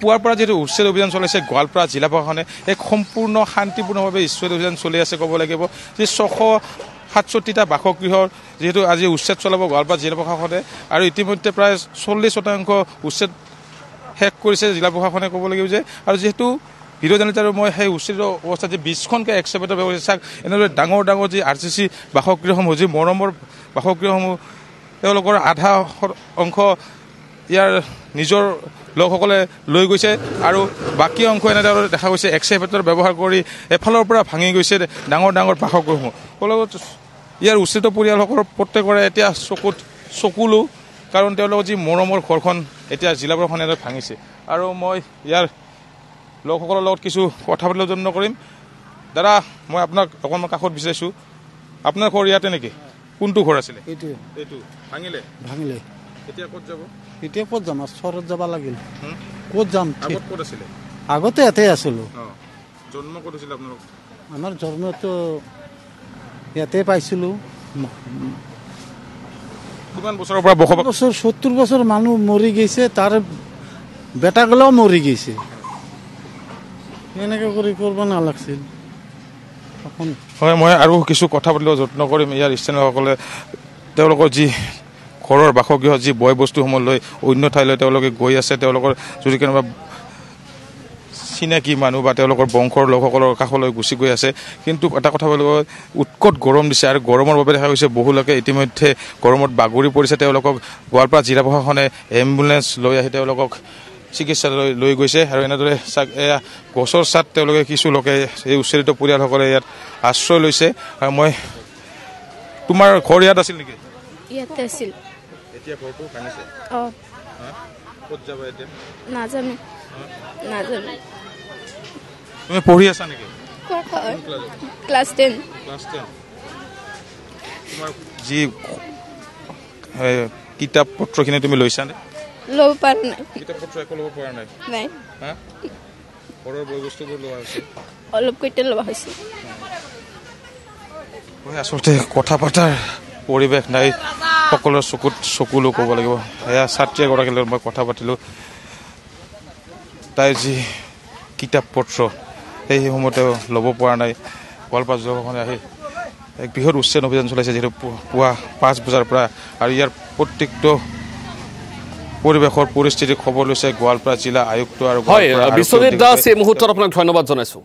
পুৱাৰ পৰা যেটো উচ্ছেদ অভিযান চলাইছে গোৱালপাৰা জিলা প্ৰশাসনে এক সম্পূৰ্ণ শান্তিপূৰ্ণভাৱে উচ্ছেদ অভিযান চলি আছে ক'ব লাগিব যে 667টা বাসগৃহৰ যেহেতু আজি উচ্ছেদ চলাব গোৱালপাৰা জিলা প্ৰশাসনে আৰু ইতিমধ্যে প্ৰায় 40% উচ্ছেদ শেষ কৰিছে জিলা প্ৰশাসনে ক'ব লাগিব যে আৰু যেহেতু ভিডিঅ' জানিতে আৰু মই সেই উচ্ছেদ অৱস্থাত যে 20খনকৈ এক্সকেভেটৰ ব্যৱস্থা চাওক এনেদৰে ডাঙৰ ডাঙৰ যি RCC বাসগৃহসমূহ যি মৰমৰ বাসগৃহসমূহ তেওঁলোকৰ আধা অংশ ইয়াৰ নিজৰ লোকসকলে লৈ গৈছে আৰু বাকী অংশ এনেদৰে দেখা গৈছে এক্সকেভেটৰ ব্যৱহাৰ কৰি এফালৰ পৰা ভাঙি গৈছে ডাঙৰ ডাঙৰ বাসগৃহসমূহ ইয়াৰ উচ্ছেদ পৰিয়ালসকলৰ প্ৰত্যেকৰে এতিয়া চকুলো কাৰণ তেওঁলোকৰ যি মৰমৰ ঘৰখন এতিয়া জিলা প্ৰশাসনে ভাঙিছে আৰু মই ইয়াৰ লোকসকলৰ লগত কিছু কথা পাতিবলৈ যত্ন কৰিম দাদা মই আপোনাক অকণমান কাষত বিচাৰিছোঁ আপোনাৰ ঘৰ ইয়াতে নেকি কোনটো ঘৰ আছিলে এইটো ভাঙিলে এতিয়া ক'ত যাব এতিয়া ক'ত যাম চহৰত যাব লাগিল ক'ত যাম আগত ক'ত আছিলে আগতে ইয়াতে আছিলোঁ জন্ম ক'ত হৈছিলে আপোনালোক আমাৰ জন্মটো ইয়াতে পাইছিলোঁ কিমান বছৰৰ পৰা বছৰ 70 বছৰ মানুহ মৰি গৈছে তাৰ বেটাগিলাও মৰি গৈছে এনেকৈ কৰি কৰিব নালাগিছিল হয় মই আৰু কিছু কথা পাতিবলৈ যত্ন কৰিম ইয়াৰ স্থানীয়সকলে তেওঁলোকৰ যি ঘৰৰ বাসগৃহ যি বয় বস্তুসমূহ লৈ অন্য ঠাইলৈ তেওঁলোকে গৈ আছে তেওঁলোকৰ যদি কোনোবা চিনাকি মানুহ বা তেওঁলোকৰ বংশৰ লোকসকলৰ কাষলৈ গুচি গৈ আছে কিন্তু এটা কথা ক'ব উৎকট গৰম দিছে আৰু গৰমৰ বাবে দেখা গৈছে বহু লোকে ইতিমধ্যে গৰমত বাগৰি পৰিছে তেওঁলোকক গোৱালপাৰা জিলা প্ৰশাসনে এম্বুলেন্স লৈ আহি তেওঁলোকক চিকিৎসালয়লৈ লৈ গৈছে আৰু এনেদৰে এয়া গছৰ ছাট তেওঁলোকে কিছু লোকে এই উচ্ছেদিত পৰিয়ালসকলে ইয়াত আশ্ৰয় লৈছে আৰু মই তোমাৰ ঘৰ ইয়াত আছিল নেকি ইয়াতে আছিল এতিয়া ঘৰটো ভাঙিছে ক'ত যাব এতিয়া নাজানো তুমি পঢ়ি আছা নেকি ক্লাছ 10 তোমাৰ যি কিতাপ পত্ৰখিনি তুমি লৈছানে ল'ব পৰা নাই কিতাপ পত্ৰ একো ল'ব পৰা নাই ঘৰৰ বয় বস্তুবোৰ লোৱা হৈছে অলপ কেইটা লোৱা হৈছে আচলতে কথা পতাৰ পৰিৱেশ নাই সকলোৰে চকুলো ক'ব লাগিব এয়া ছাত্ৰী এগৰাকীৰ লগত মই কথা পাতিলোঁ তাই যি কিতাপ পত্ৰ সেইসমূহতে ল'ব পৰা নাই গোৱালপাৰা জিলাখনে আহি এক বৃহৎ উচ্ছেদ অভিযান চলাইছে যিহেতু পুৱা 5 বজাৰ পৰা আৰু ইয়াৰ প্ৰত্যেকটো পৰিৱেশৰ পৰিস্থিতি খবৰ লৈছে গোৱালপাৰা জিলা আয়ুক্ত আৰু বিশ্বজিৎ দাস এই মুহূৰ্তত আপোনাক ধন্যবাদ জনাইছোঁ।